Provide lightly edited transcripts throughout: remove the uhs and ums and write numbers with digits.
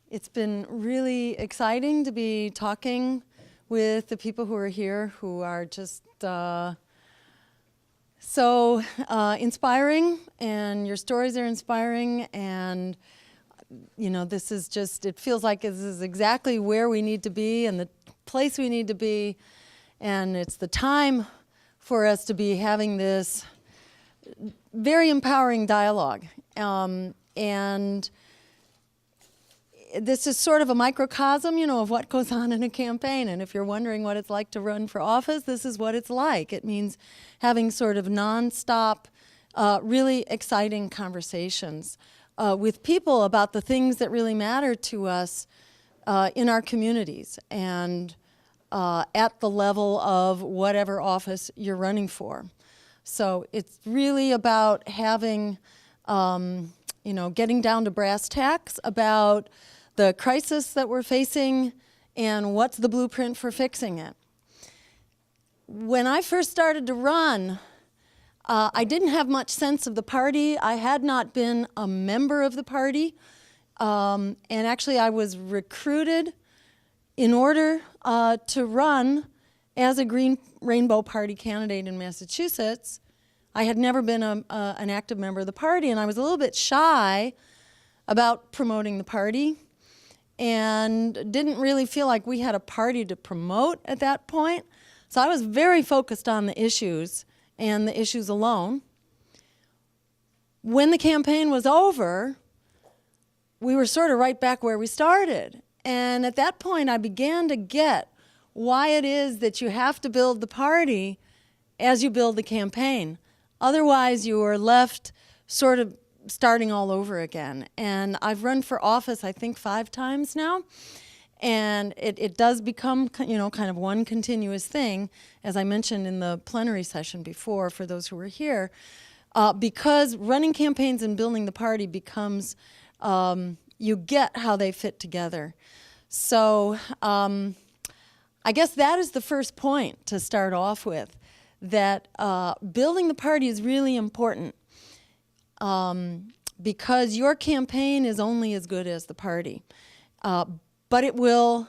It's been really exciting to be talking with the people who are here, who are just so inspiring, and your stories are inspiring, and you know, this is just, it feels like this is exactly where we need to be and the place we need to be, and it's the time for us to be having this very empowering dialogue. And this is sort of a microcosm, you know, of what goes on in a campaign. And if you're wondering what it's like to run for office, this is what it's like. It means having sort of nonstop, really exciting conversations with people about the things that really matter to us in our communities and at the level of whatever office you're running for. So it's really about having, you know, getting down to brass tacks about the crisis that we're facing and what's the blueprint for fixing it. When I first started to run, I didn't have much sense of the party. I had not been a member of the party. And actually I was recruited in order to run as a Green Rainbow Party candidate in Massachusetts. I had never been an active member of the party, and I was a little bit shy about promoting the party and didn't really feel like we had a party to promote at that point. So I was very focused on the issues and the issues alone. When the campaign was over, we were sort of right back where we started. And at that point, I began to get why it is that you have to build the party as you build the campaign. Otherwise, you are left sort of starting all over again. And I've run for office, I think, 5 times now. And it does become, you know, kind of one continuous thing, as I mentioned in the plenary session before, for those who were here, because running campaigns and building the party becomes, you get how they fit together. So I guess that is the first point to start off with, that building the party is really important because your campaign is only as good as the party. But it will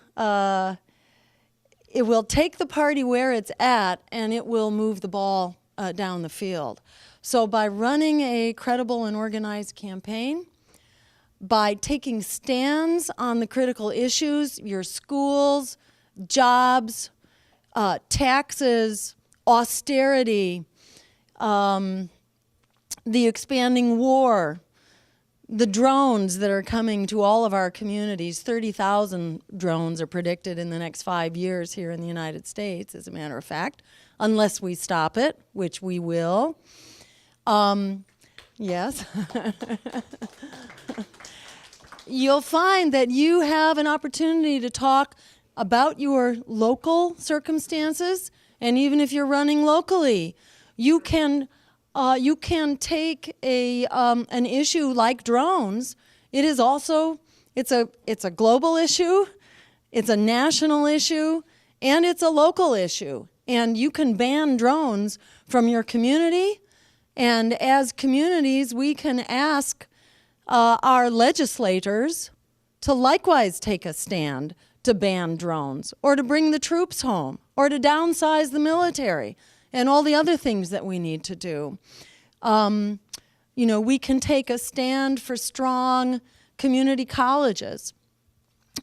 take the party where it's at, and it will move the ball down the field. So by running a credible and organized campaign, by taking stands on the critical issues, your schools, jobs, taxes, austerity, the expanding war, the drones that are coming to all of our communities. 30,000 drones are predicted in the next 5 years here in the United States, as a matter of fact, unless we stop it, which we will. Yes. You'll find that you have an opportunity to talk about your local circumstances, and even if you're running locally, you can take an issue like drones. It is also, it's a global issue, it's a national issue, and it's a local issue. And you can ban drones from your community, and as communities, we can ask our legislators to likewise take a stand to ban drones, or to bring the troops home, or to downsize the military, and all the other things that we need to do. You know, we can take a stand for strong community colleges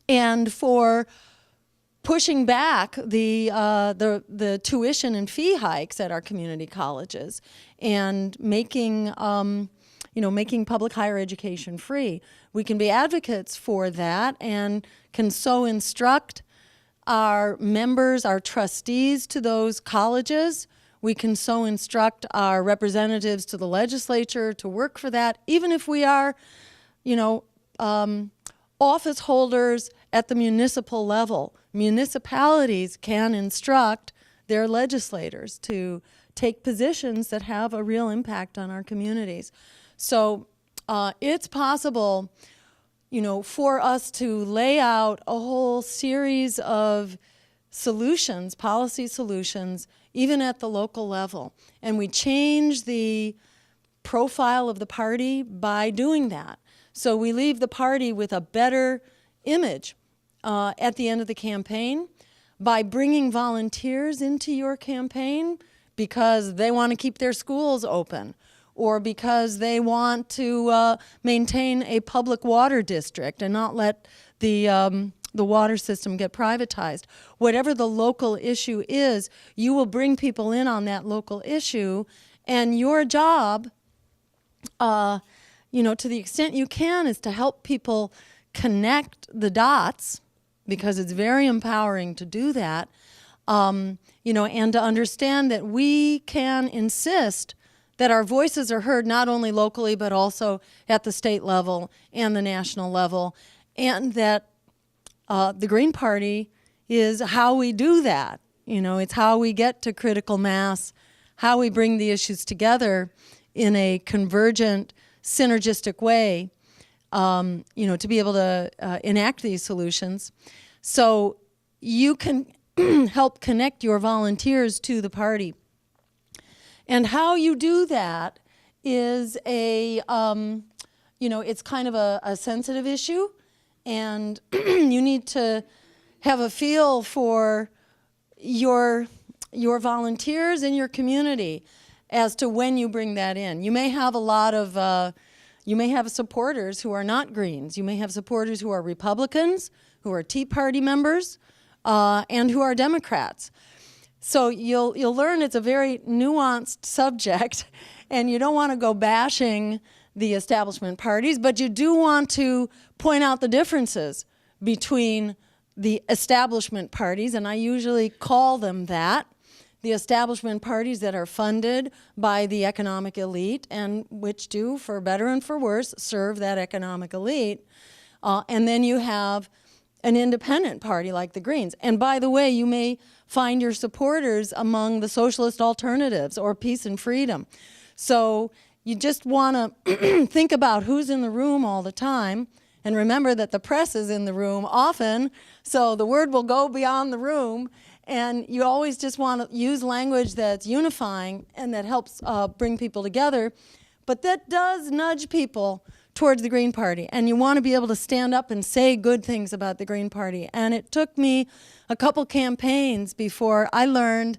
and for pushing back the tuition and fee hikes at our community colleges and making, you know, making public higher education free. We can be advocates for that and can so instruct our members, our trustees to those colleges. We can so instruct our representatives to the legislature to work for that, even if we are, you know, office holders at the municipal level. Municipalities can instruct their legislators to take positions that have a real impact on our communities. So it's possible, you know, for us to lay out a whole series of solutions, policy solutions, even at the local level. And we change the profile of the party by doing that. So we leave the party with a better image at the end of the campaign by bringing volunteers into your campaign because they want to keep their schools open, or because they want to maintain a public water district and not let the water system get privatized. Whatever the local issue is, you will bring people in on that local issue, and your job, to the extent you can, is to help people connect the dots, because it's very empowering to do that, and to understand that we can insist that our voices are heard not only locally but also at the state level and the national level, and that the Green Party is how we do that. It's how we get to critical mass, how we bring the issues together in a convergent, synergistic way, to be able to enact these solutions. So you can help connect your volunteers to the party. And how you do that is it's kind of a sensitive issue, and you need to have a feel for your volunteers in your community as to when you bring that in. You may have a lot of, you may have supporters who are not Greens. You may have supporters who are Republicans, who are Tea Party members, and who are Democrats. So you'll learn it's a very nuanced subject, and you don't want to go bashing the establishment parties, but you do want to point out the differences between the establishment parties, and I usually call them that, the establishment parties that are funded by the economic elite and which do, for better and for worse, serve that economic elite. And then you have an independent party like the Greens. And by the way, you may find your supporters among the socialist alternatives or peace and freedom. So you just want to think about who's in the room all the time, and remember that the press is in the room often, so the word will go beyond the room, and you always just want to use language that's unifying and that helps bring people together, but that does nudge people towards the Green Party, and you want to be able to stand up and say good things about the Green Party. And it took me a couple campaigns before I learned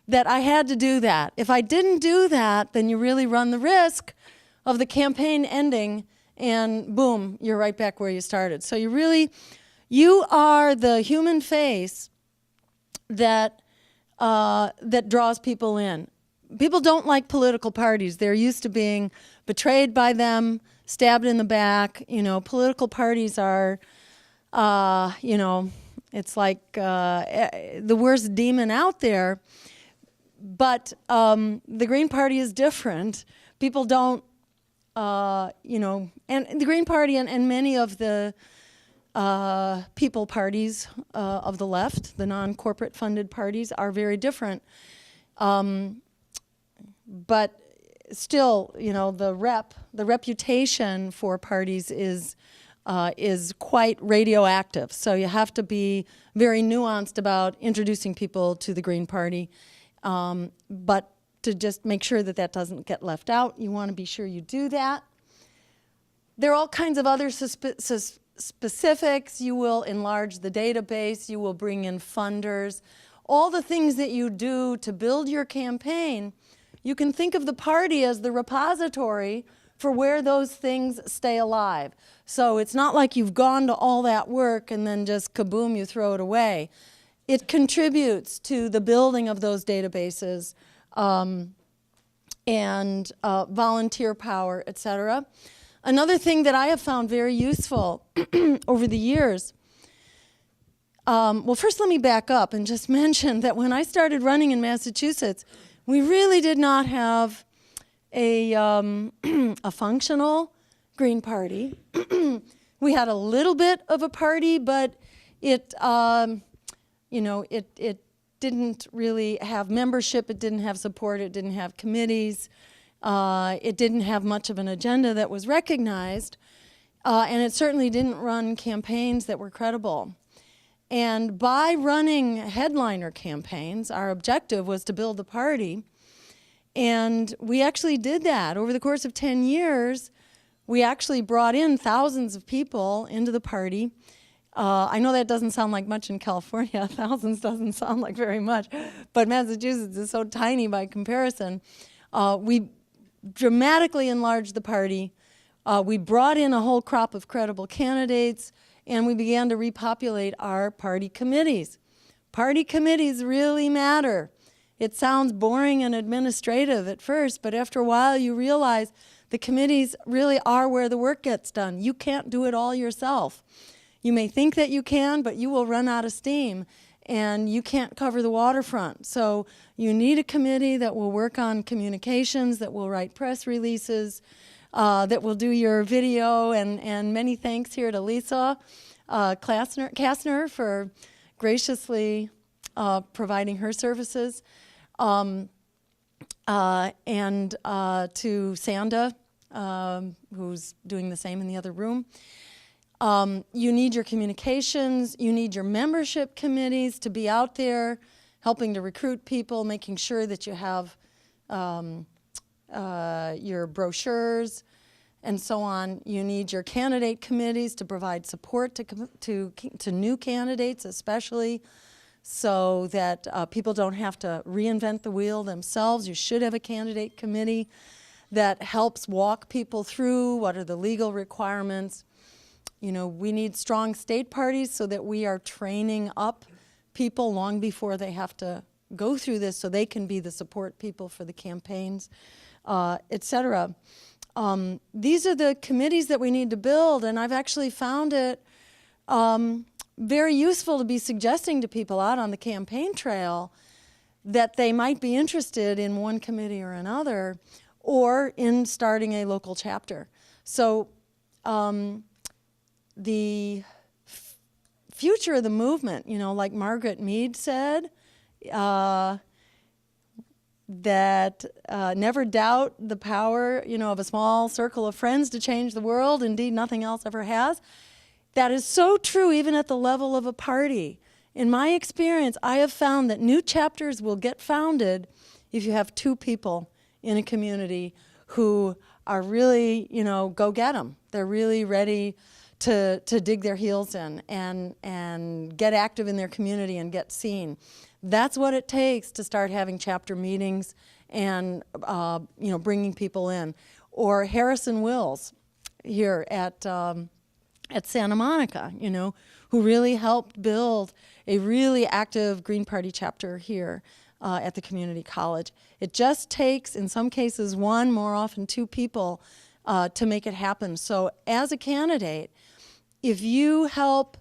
that I had to do that. If I didn't do that, then you really run the risk of the campaign ending and boom, you're right back where you started. So you are the human face that draws people in. People don't like political parties. They're used to being betrayed by them, stabbed in the back. Political parties are, it's like the worst demon out there. But the Green Party is different. People don't, and the Green Party and many of the people parties of the left, the non-corporate funded parties, are very different. But still, the reputation for parties is quite radioactive. So you have to be very nuanced about introducing people to the Green Party. But to just make sure that that doesn't get left out, you want to be sure you do that. There are all kinds of other specifics. You will enlarge the database. You will bring in funders. All the things that you do to build your campaign, you can think of the party as the repository for where those things stay alive. So it's not like you've gone to all that work and then just kaboom, you throw it away. It contributes to the building of those databases and volunteer power, et cetera. Another thing that I have found very useful over the years, well, first let me back up and just mention that when I started running in Massachusetts, we really did not have a functional Green Party. We had a little bit of a party, but it didn't really have membership, it didn't have support, it didn't have committees, it didn't have much of an agenda that was recognized, and it certainly didn't run campaigns that were credible. And by running headliner campaigns, our objective was to build the party, and we actually did that. Over the course of 10 years, we actually brought in thousands of people into the party. I know that doesn't sound like much in California. Thousands doesn't sound like very much, but Massachusetts is so tiny by comparison. We dramatically enlarged the party. We brought in a whole crop of credible candidates, and we began to repopulate our party committees. Party committees really matter. It sounds boring and administrative at first, but after a while you realize the committees really are where the work gets done. You can't do it all yourself. You may think that you can, but you will run out of steam, and you can't cover the waterfront. So you need a committee that will work on communications, that will write press releases, that will do your video, and many thanks here to Lisa Kastner for graciously providing her services, and to Sanda, who's doing the same in the other room. You need your communications, you need your membership committees to be out there helping to recruit people, making sure that you have your brochures and so on. You need your candidate committees to provide support to new candidates, especially so that people don't have to reinvent the wheel themselves. You should have a candidate committee that helps walk people through what are the legal requirements. You know, we need strong state parties so that we are training up people long before they have to go through this so they can be the support people for the campaigns, et cetera. These are the committees that we need to build, and I've actually found it very useful to be suggesting to people out on the campaign trail that they might be interested in one committee or another, or in starting a local chapter. So the future of the movement, you know, like Margaret Mead said, that never doubt the power, you know, of a small circle of friends to change the world. Indeed, nothing else ever has. That is so true even at the level of a party. In my experience, I have found that new chapters will get founded if you have two people in a community who are really, you know, go get 'em. They're really ready to dig their heels in and get active in their community and get seen. That's what it takes to start having chapter meetings and you know, bringing people in. Or Harrison Wills here at Santa Monica, you know, who really helped build a really active Green Party chapter here at the community college. It just takes, in some cases, one, more often two people to make it happen. So as a candidate, if you help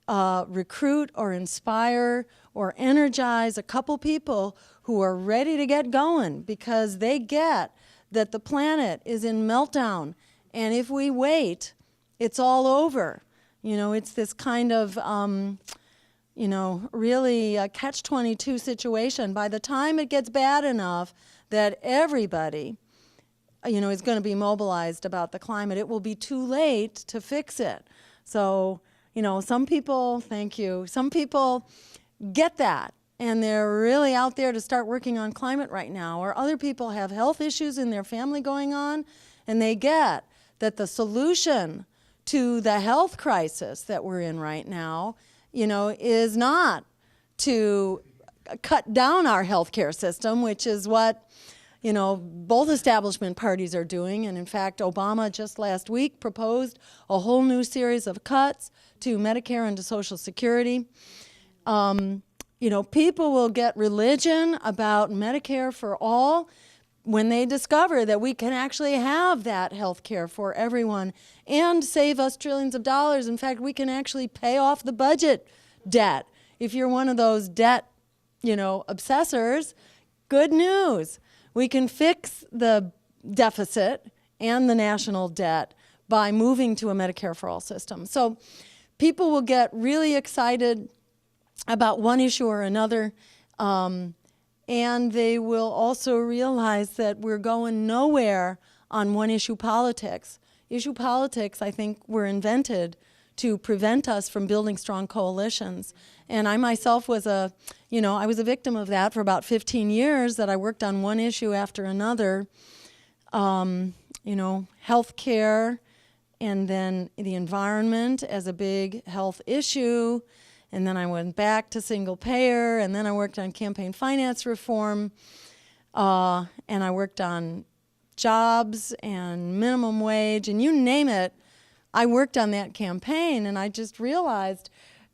recruit or inspire or energize a couple people who are ready to get going because they get that the planet is in meltdown, and if we wait, it's all over. You know, it's this kind of, you know, really a catch-22 situation. By the time it gets bad enough that everybody, you know, is going to be mobilized about the climate, it will be too late to fix it. So, you know, some people, thank you, some people get that, and they're really out there to start working on climate right now. Or other people have health issues in their family going on, and they get that the solution to the health crisis that we're in right now, you know, is not to cut down our healthcare system, which is what, you know, both establishment parties are doing. And in fact, Obama just last week proposed a whole new series of cuts to Medicare and to Social Security. You know, people will get religion about Medicare for all when they discover that we can actually have that health care for everyone and save us trillions of dollars. In fact, we can actually pay off the budget debt. If you're one of those debt, you know, obsessors, good news. We can fix the deficit and the national debt by moving to a Medicare for all system. So people will get really excited about one issue or another, and they will also realize that we're going nowhere on one-issue politics. Issue politics, I think, were invented to prevent us from building strong coalitions. And I myself was I was a victim of that for about 15 years, that I worked on one issue after another. Health care and then the environment as a big health issue. And then I went back to single payer, and then I worked on campaign finance reform, and I worked on jobs and minimum wage, and you name it, I worked on that campaign. And I just realized,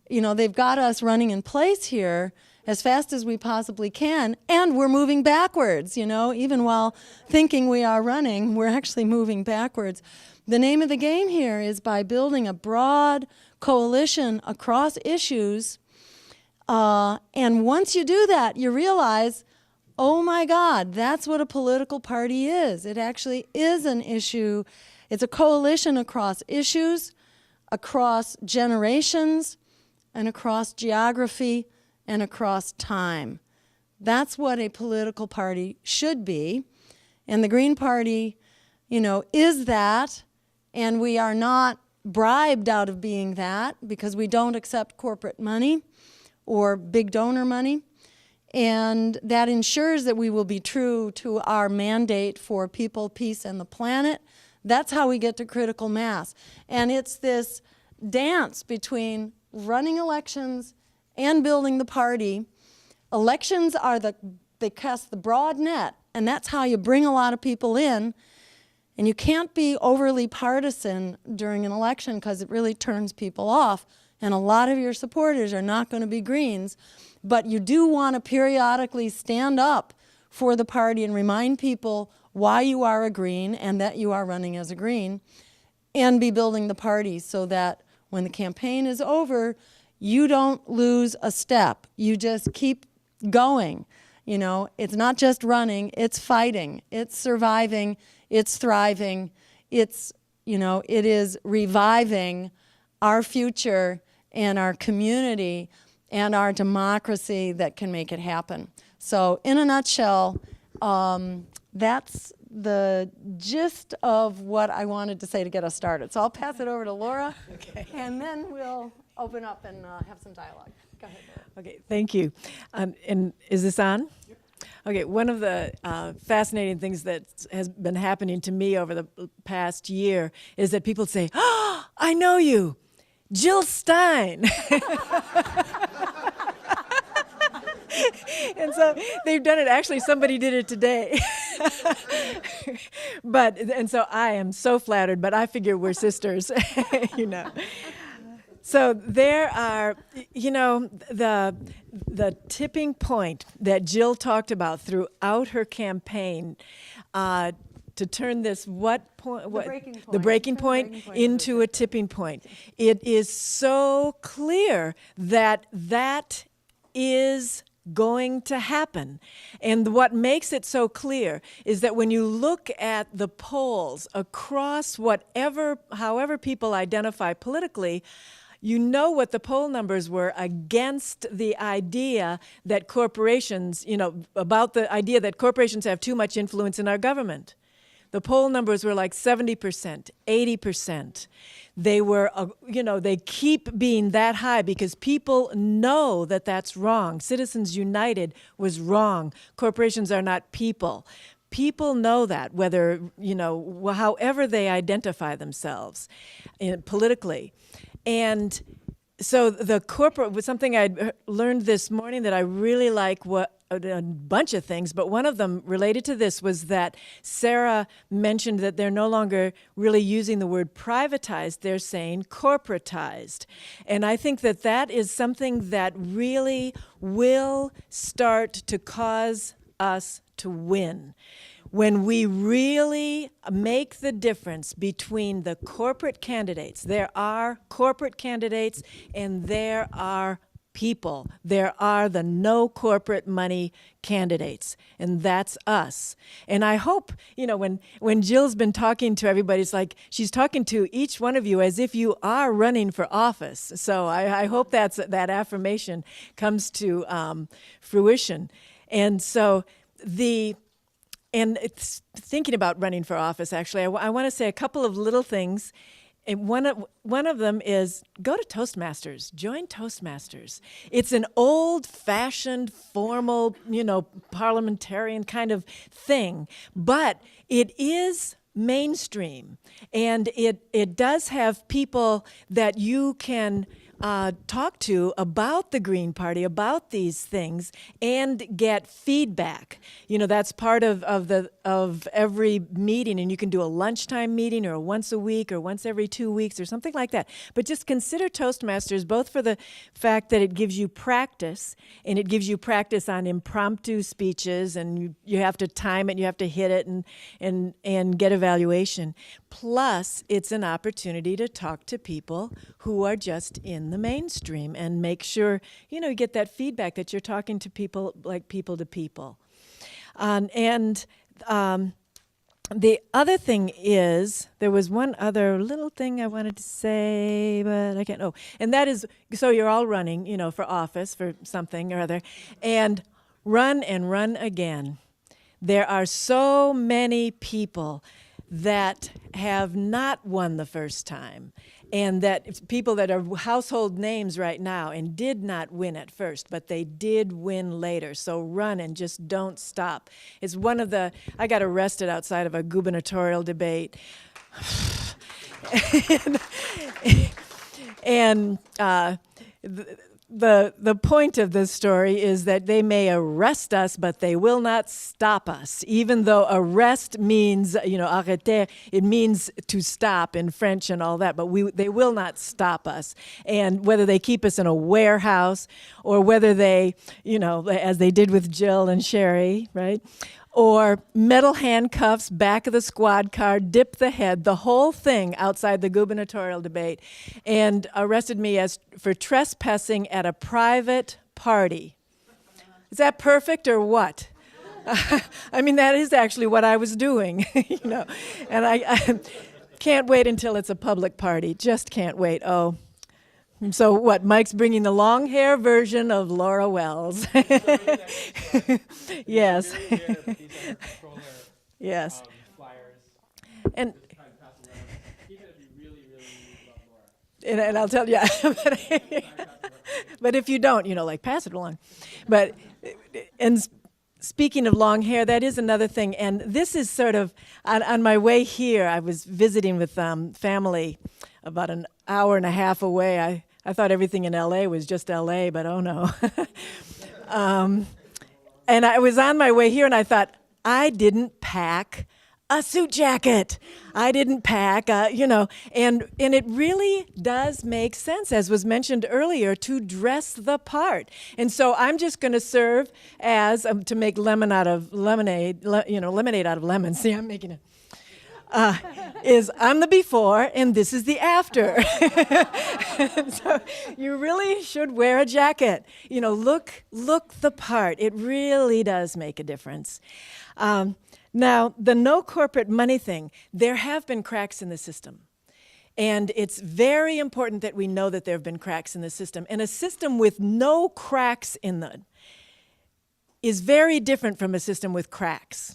they've got us running in place here as fast as we possibly can, and we're moving backwards, even while thinking we are running, we're actually moving backwards. The name of the game here is by building a broad coalition across issues, and once you do that, you realize, oh my God, that's what a political party is. It actually is an issue. It's a coalition across issues, across generations, and across geography, and across time. That's what a political party should be. And the Green Party, is that, and we are not bribed out of being that because we don't accept corporate money or big donor money. And that ensures that we will be true to our mandate for people, peace, and the planet. That's how we get to critical mass. And it's this dance between running elections and building the party. Elections are they cast the broad net, and that's how you bring a lot of people in. And you can't be overly partisan during an election because it really turns people off. And a lot of your supporters are not going to be Greens. But you do want to periodically stand up for the party and remind people why you are a Green and that you are running as a Green, and be building the party so that when the campaign is over, you don't lose a step. You just keep going. It's not just running, it's fighting, it's surviving, it's thriving, it is reviving our future and our community and our democracy that can make it happen. So in a nutshell, that's the gist of what I wanted to say to get us started. So I'll pass it over to Laura, Okay. and then we'll open up and have some dialogue. Go ahead, Laura. Okay, thank you. And is this on? Yep. Okay, one of the fascinating things that has been happening to me over the past year is that people say, "Oh, I know you, Jill Stein." And so they've done it. Actually, somebody did it today. And so I am so flattered, but I figure we're sisters, So there are, the tipping point that Jill talked about throughout her campaign to turn this the breaking point into a tipping point. It is so clear that that is going to happen. And what makes it so clear is that when you look at the polls across however people identify politically, you know what the poll numbers were against the idea that corporations, about the idea that corporations have too much influence in our government. The poll numbers were like 70%, 80%. They were, they keep being that high because people know that that's wrong. Citizens United was wrong. Corporations are not people. People know that, whether, however they identify themselves politically. And so the corporate was something I learned this morning that I really like, a bunch of things, but one of them related to this was that Sarah mentioned that they're no longer really using the word privatized, they're saying corporatized. And I think that that is something that really will start to cause us to win. When we really make the difference between the corporate candidates, there are corporate candidates and there are people. There are the no corporate money candidates, and that's us. And I hope, when Jill's been talking to everybody, it's like she's talking to each one of you as if you are running for office. So I hope that affirmation comes to fruition. And so it's thinking about running for office, actually, I want to say a couple of little things. And one of them is go to Toastmasters. Join Toastmasters. It's an old-fashioned, formal, parliamentarian kind of thing, but it is mainstream. And it does have people that you can talk to about the Green Party, about these things, and get feedback. You know, that's part of every meeting, and you can do a lunchtime meeting or a once a week or once every 2 weeks or something like that. But just consider Toastmasters, both for the fact that it gives you practice, and it gives you practice on impromptu speeches, and you have to time it, you have to hit it and get evaluation. Plus, it's an opportunity to talk to people who are just in the mainstream and make sure, you know, you get that feedback that you're talking to people like people to people. The other thing is, there was one other little thing I wanted to say, but I can't. Oh, and that is, so you're all running, you know, for office, for something or other, and run again. There are so many people that have not won the first time, and that people that are household names right now and did not win at first, but they did win later. So run and just don't stop. It's one of the, I got arrested outside of a gubernatorial debate. and the point of this story is that they may arrest us, but they will not stop us. Even though arrest means, you know, arrêter, it means to stop in French and all that, but they will not stop us. And whether they keep us in a warehouse or whether they, you know, as they did with Jill and Sherry, right? Or metal handcuffs, back of the squad car, dip the head, the whole thing outside the gubernatorial debate, and arrested me for trespassing at a private party. Is that perfect or what? I mean, that is actually what I was doing, you know. And I can't wait until it's a public party. Just can't wait. Oh. So what, Mike's bringing the long hair version of Laura Wells. Yes. Yes. And I'll tell you, but if you don't, you know, like, pass it along. But, and speaking of long hair, that is another thing. And this is sort of, on my way here, I was visiting with family about an hour and a half away. I thought everything in L.A. was just L.A., but oh no. And I was on my way here, and I thought, I didn't pack a suit jacket. I didn't pack, you know, and it really does make sense, as was mentioned earlier, to dress the part. And so I'm just going to serve as, to make lemonade out of lemons. See, I'm making it. Is I'm the before and this is the after. So you really should wear a jacket. You know, look the part. It really does make a difference. Now, the no corporate money thing, there have been cracks in the system. And it's very important that we know that there have been cracks in the system. And a system with no cracks in it is very different from a system with cracks.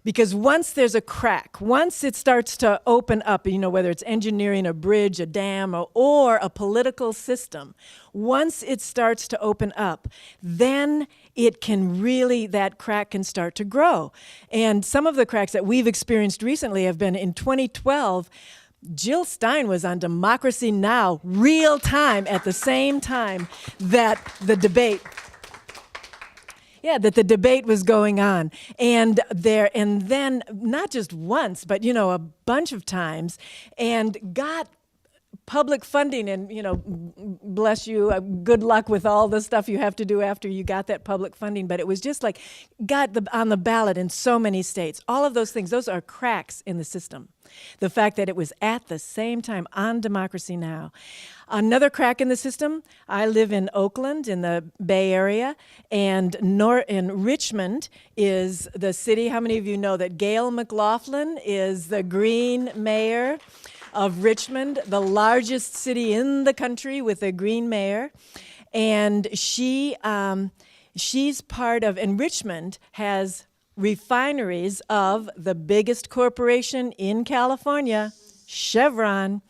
Because once there's a crack, once it starts to open up, you know, whether it's engineering a bridge, a dam, or a political system, once it starts to open up, then it can really, that crack can start to grow. And some of the cracks that we've experienced recently have been in 2012, Jill Stein was on Democracy Now! Real time at the same time that the debate was going on. And then not just once, but, you know, a bunch of times, and got public funding, and, you know, bless you, good luck with all the stuff you have to do after you got that public funding, but it was just like, on the ballot in so many states. All of those things, those are cracks in the system. The fact that it was at the same time on Democracy Now! Another crack in the system, I live in Oakland in the Bay Area, and in Richmond is the city. How many of you know that Gail McLaughlin is the Green mayor of Richmond, the largest city in the country with a Green mayor? And she's part of, and Richmond has refineries of the biggest corporation in California, Chevron.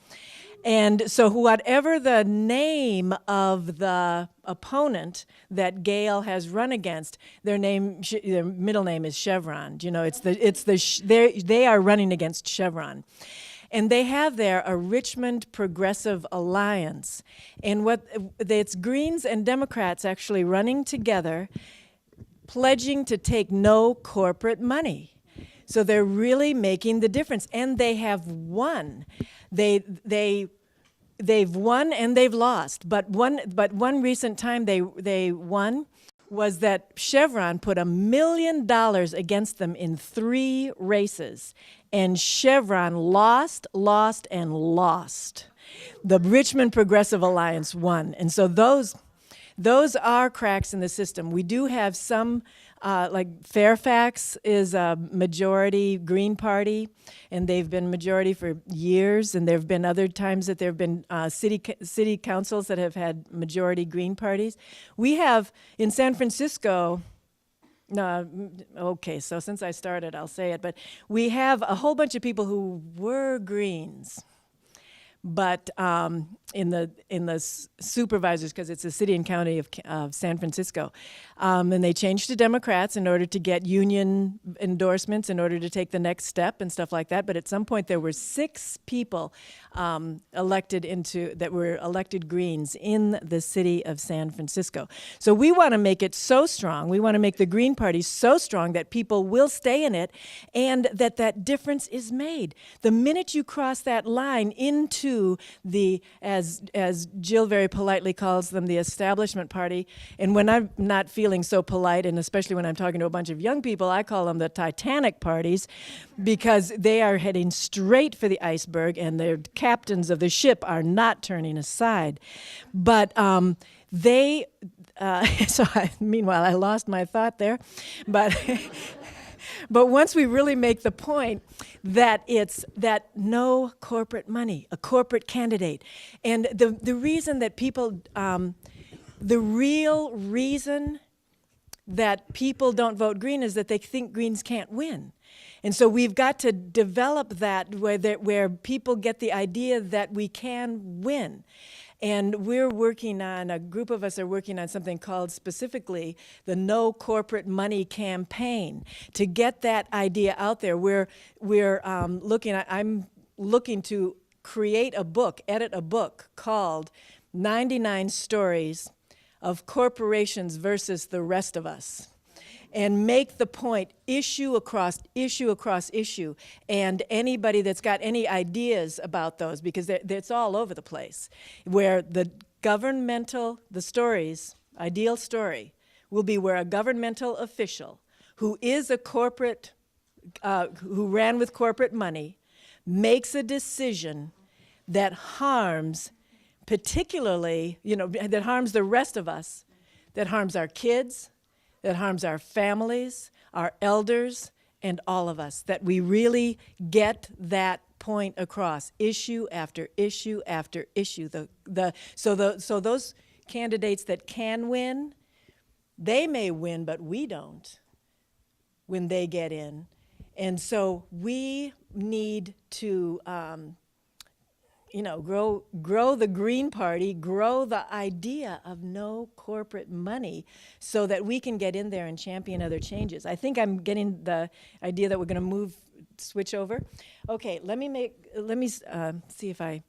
And so whatever the name of the opponent that Gail has run against, their middle name is Chevron. You know, they are running against Chevron. And they have there a Richmond Progressive Alliance. And it's Greens and Democrats actually running together, pledging to take no corporate money. So they're really making the difference. And they have won. They've won and they've lost. But one recent time they won was that Chevron put $1 million against them in 3 races. And Chevron lost, and lost. The Richmond Progressive Alliance won. And so those are cracks in the system. We do have some, like Fairfax is a majority Green Party, and they've been majority for years, and there have been other times that there have been city councils that have had majority Green parties. We have, in San Francisco, okay, so since I started, I'll say it, but we have a whole bunch of people who were Greens, but in the supervisors, because it's the city and county of San Francisco, and they changed to Democrats in order to get union endorsements, in order to take the next step and stuff like that. But at some point, there were 6 people that were elected Greens in the city of San Francisco. So we want to make it so strong. We want to make the Green Party so strong that people will stay in it, and that difference is made. The minute you cross that line into the, as Jill very politely calls them, the establishment party, and when I'm not feeling so polite, and especially when I'm talking to a bunch of young people, I call them the Titanic parties, because they are heading straight for the iceberg, and the captains of the ship are not turning aside. But meanwhile, I lost my thought there, but but once we really make the point that it's that no corporate money, a corporate candidate, and the reason that people, the real reason that people don't vote Green is that they think Greens can't win. And so we've got to develop that where people get the idea that we can win. And a group of us are working on something called specifically the No Corporate Money Campaign, to get that idea out there. I'm looking to edit a book called 99 Stories of Corporations versus the Rest of Us, and make the point issue across issue, and anybody that's got any ideas about those, because it's all over the place, where the ideal story will be where a governmental official who is a corporate, who ran with corporate money, makes a decision that harms, particularly, that harms the rest of us, that harms our kids, that harms our families, our elders, and all of us, that we really get that point across, issue after issue after issue. So those candidates that can win, they may win, but we don't when they get in. And so we need to grow the Green Party, grow the idea of no corporate money, so that we can get in there and champion other changes. I think I'm getting the idea that we're going to switch over. Okay, let me see if there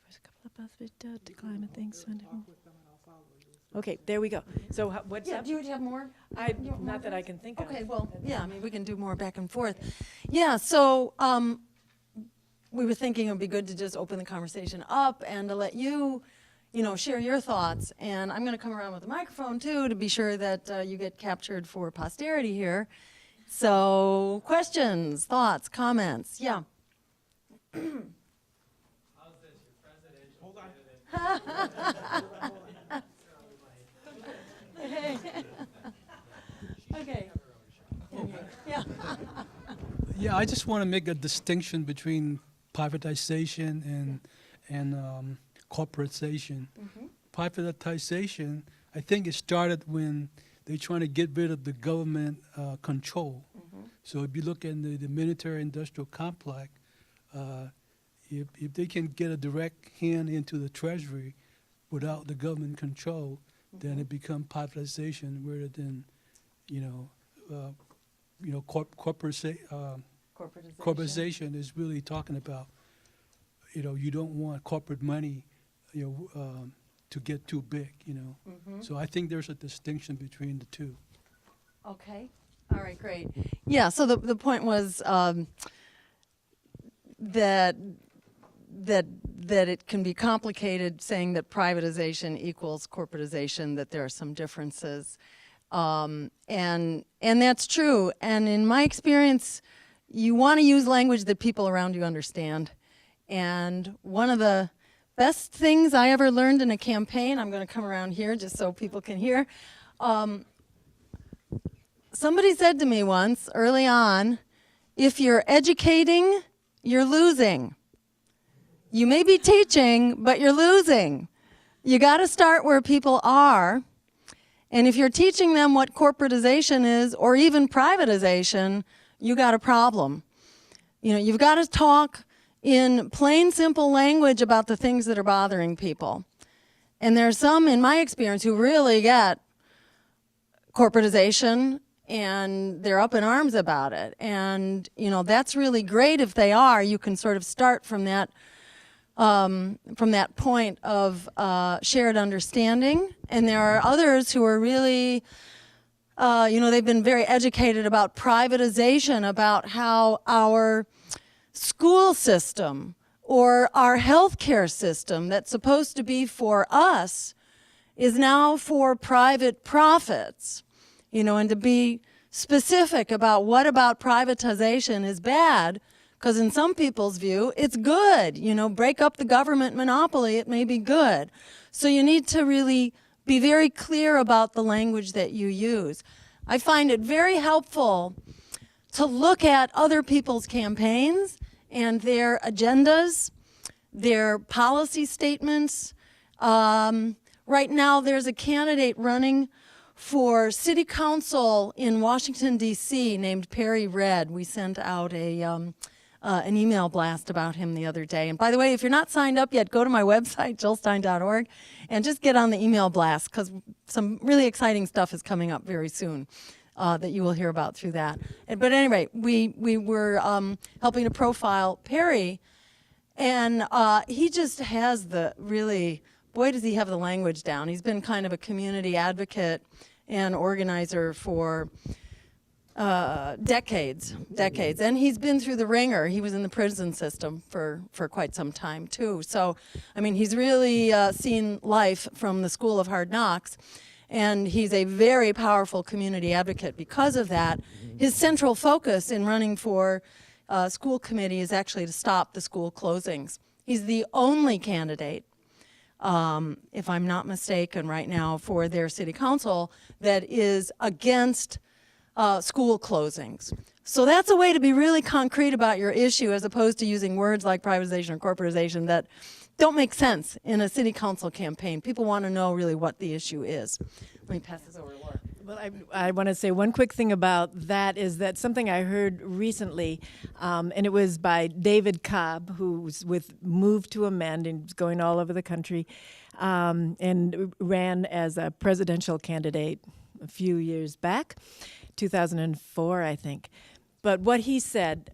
was a couple of climate things. Okay, there we go. So what's up? Do you have more? Not that I can think of. Okay, well, yeah, I mean, we can do more back and forth. Yeah, so we were thinking it would be good to just open the conversation up and to let you, share your thoughts. And I'm going to come around with a microphone, too, to be sure that you get captured for posterity here. So questions, thoughts, comments? Yeah. How's this, your presidential candidate? Okay. Yeah. Yeah, I just want to make a distinction between privatization and corporatization. Mm-hmm. Privatization, I think it started when they're trying to get rid of the government control. Mm-hmm. So if you look at the military-industrial complex, if they can get a direct hand into the treasury without the government control, then it becomes privatization rather than, corporatization is really talking about, you don't want corporate money, to get too big, So I think there's a distinction between the two. Okay. All right, great. Yeah, so the point was that it can be complicated saying that privatization equals corporatization, that there are some differences. And that's true. And in my experience, you want to use language that people around you understand. And one of the best things I ever learned in a campaign, I'm going to come around here just so people can hear. Somebody said to me once early on, if you're educating, you're losing. You may be teaching, but you're losing. You got to start where people are. And if you're teaching them what corporatization is or even privatization, you got a problem. You've got to talk in plain, simple language about the things that are bothering people. And there's some, in my experience, who really get corporatization and they're up in arms about it. And, that's really great if they are. You can sort of start from that point of shared understanding. And there are others who are really, they've been very educated about privatization, about how our school system or our healthcare system that's supposed to be for us is now for private profits. And to be specific about what about privatization is bad, because in some people's view, it's good. Break up the government monopoly, it may be good. So you need to really be very clear about the language that you use. I find it very helpful to look at other people's campaigns and their agendas, their policy statements. Right now, there's a candidate running for city council in Washington, D.C. named Perry Red. We sent out an email blast about him the other day. And by the way, if you're not signed up yet, go to my website, jillstein.org, and just get on the email blast, because some really exciting stuff is coming up very soon that you will hear about through that. But anyway, we were helping to profile Perry, and he just has boy, does he have the language down. He's been kind of a community advocate and organizer for decades. And he's been through the ringer. He was in the prison system for quite some time, too. So, he's really seen life from the school of hard knocks. And he's a very powerful community advocate. Because of that, his central focus in running for school committee is actually to stop the school closings. He's the only candidate, if I'm not mistaken right now, for their city council that is against school closings. So that's a way to be really concrete about your issue, as opposed to using words like privatization or corporatization that don't make sense in a city council campaign. People want to know really what the issue is. Let me pass this over to Laura. Well, I want to say one quick thing about that is that something I heard recently, and it was by David Cobb, who's with Move to Amend and is going all over the country, and ran as a presidential candidate a few years back, 2004, I think. But what he said,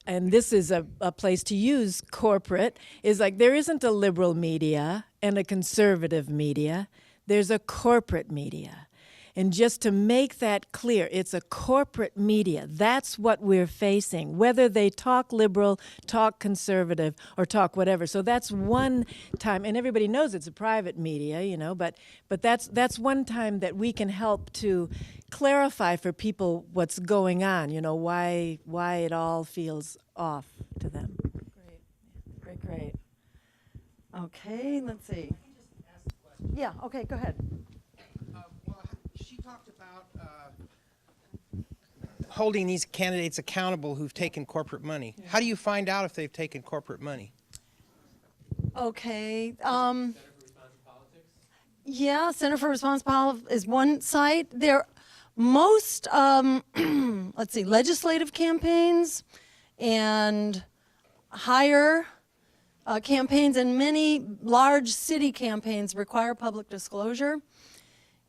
and this is a place to use corporate, is like there isn't a liberal media and a conservative media. There's a corporate media. And just to make that clear, it's a corporate media. That's what we're facing, whether they talk liberal, talk conservative, or talk whatever. So that's one time, and everybody knows it's a private media, but that's one time that we can help to clarify for people what's going on, why it all feels off to them. Great. Okay, let's see. Yeah, okay, go ahead. She talked about holding these candidates accountable who've taken corporate money. Yeah. How do you find out if they've taken corporate money? Okay. Yeah, Center for Responsible Politics is one site. Most, legislative campaigns and higher campaigns and many large city campaigns require public disclosure.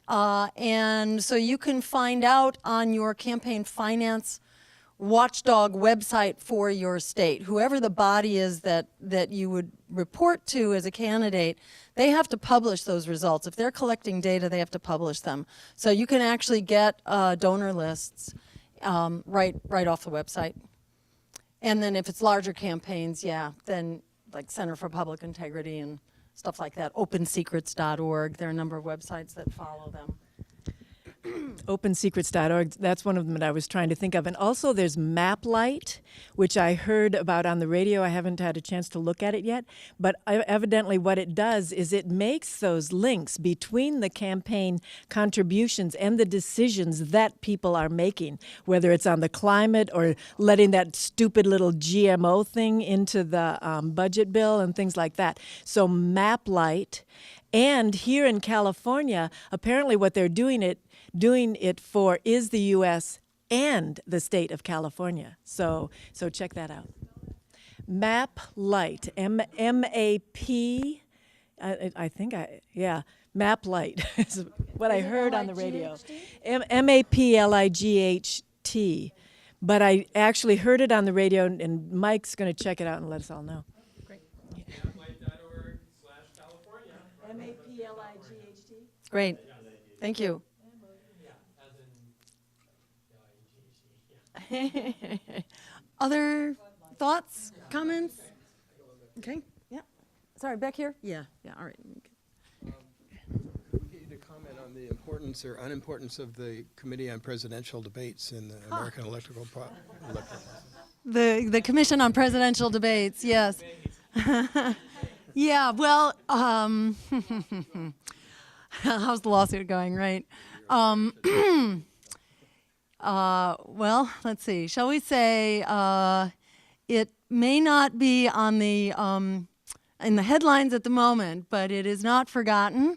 And so you can find out on your campaign finance watchdog website for your state. Whoever the body is that you would report to as a candidate, they have to publish those results. If they're collecting data, they have to publish them. So you can actually get donor lists right off the website. And then if it's larger campaigns, yeah, then like Center for Public Integrity and stuff like that, opensecrets.org, there are a number of websites that follow them. OpenSecrets.org, that's one of them that I was trying to think of. And also there's MapLight, which I heard about on the radio. I haven't had a chance to look at it yet. But evidently what it does is it makes those links between the campaign contributions and the decisions that people are making, whether it's on the climate or letting that stupid little GMO thing into the budget bill and things like that. So MapLight. And here in California, apparently what they're doing it for is the U.S. and the state of California. So check that out. MapLight, M-A-P, MapLight is what I heard on the radio. M-A-P-L-I-G-H-T. But I actually heard it on the radio, and Mike's going to check it out and let us all know. Great. MapLight.org/California. M-A-P-L-I-G-H-T. Great. Thank you. Other thoughts, comments? Okay, yeah. Sorry, back here? Yeah, all right. Get you to comment on the importance or unimportance of the Committee on Presidential Debates in the American electoral process. The Commission on Presidential Debates, yes. Yeah, well, how's the lawsuit going, right? Well, let's see. Shall we say it may not be on the in the headlines at the moment, but it is not forgotten.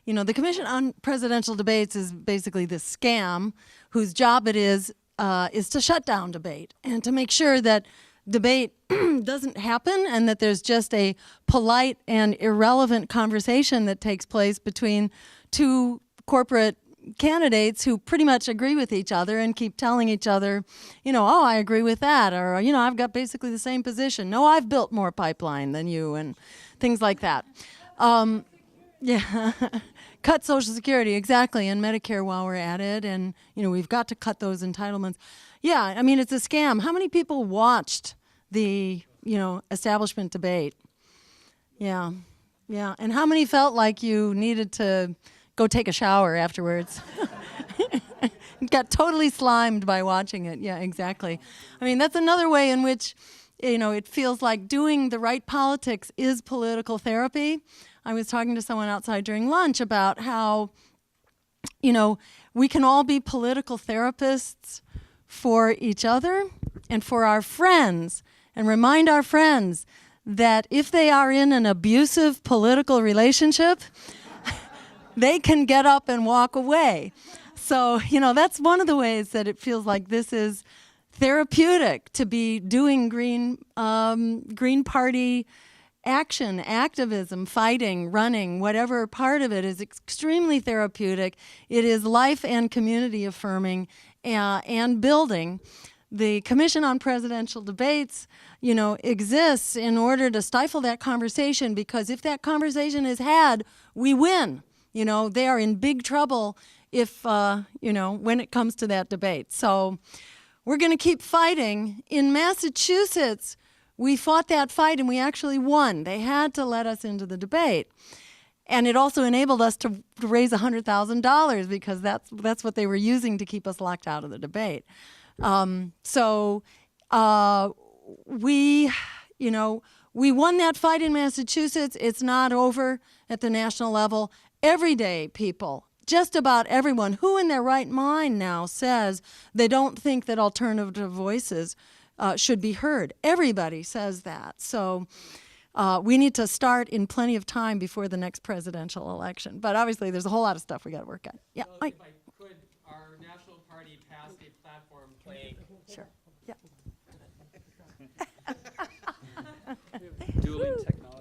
You know, the Commission on Presidential Debates is basically this scam whose job it is to shut down debate and to make sure that debate doesn't happen and that there's just a polite and irrelevant conversation that takes place between two corporate candidates who pretty much agree with each other and keep telling each other, you know, oh, I agree with that, or, you know, I've got basically the same position. No, I've built more pipeline than you, and things like that. Yeah, cut Social Security, exactly, and Medicare while we're at it, and, you know, we've got to cut those entitlements. Yeah, I mean, it's a scam. How many people watched the, you know, establishment debate? Yeah, and how many felt like you needed to go take a shower afterwards? Got totally slimed by watching it. Yeah, exactly. I mean, that's another way in which, you know, it feels like doing the right politics is political therapy. I was talking to someone outside during lunch about how, you know, we can all be political therapists for each other and for our friends, and remind our friends that if they are in an abusive political relationship, they can get up and walk away. So, you know, that's one of the ways that it feels like this is therapeutic, to be doing Green Party action, activism, fighting, running, whatever part of it is extremely therapeutic. It is life and community affirming and building. The Commission on Presidential Debates, you know, exists in order to stifle that conversation, because if that conversation is had, we win. You know, they are in big trouble if, you know, when it comes to that debate. So we're going to keep fighting. In Massachusetts, we fought that fight and we actually won. They had to let us into the debate. And it also enabled us to raise $100,000 because that's what they were using to keep us locked out of the debate. We won that fight in Massachusetts. It's not over at the national level. Every day, people, just about everyone who in their right mind now says they don't think that alternative voices should be heard. Everybody says that. So we need to start in plenty of time before the next presidential election. But obviously, there's a whole lot of stuff we got to work on. Yeah, well, if I could, our national party passed a platform playing. Sure. Yeah. Dueling technology.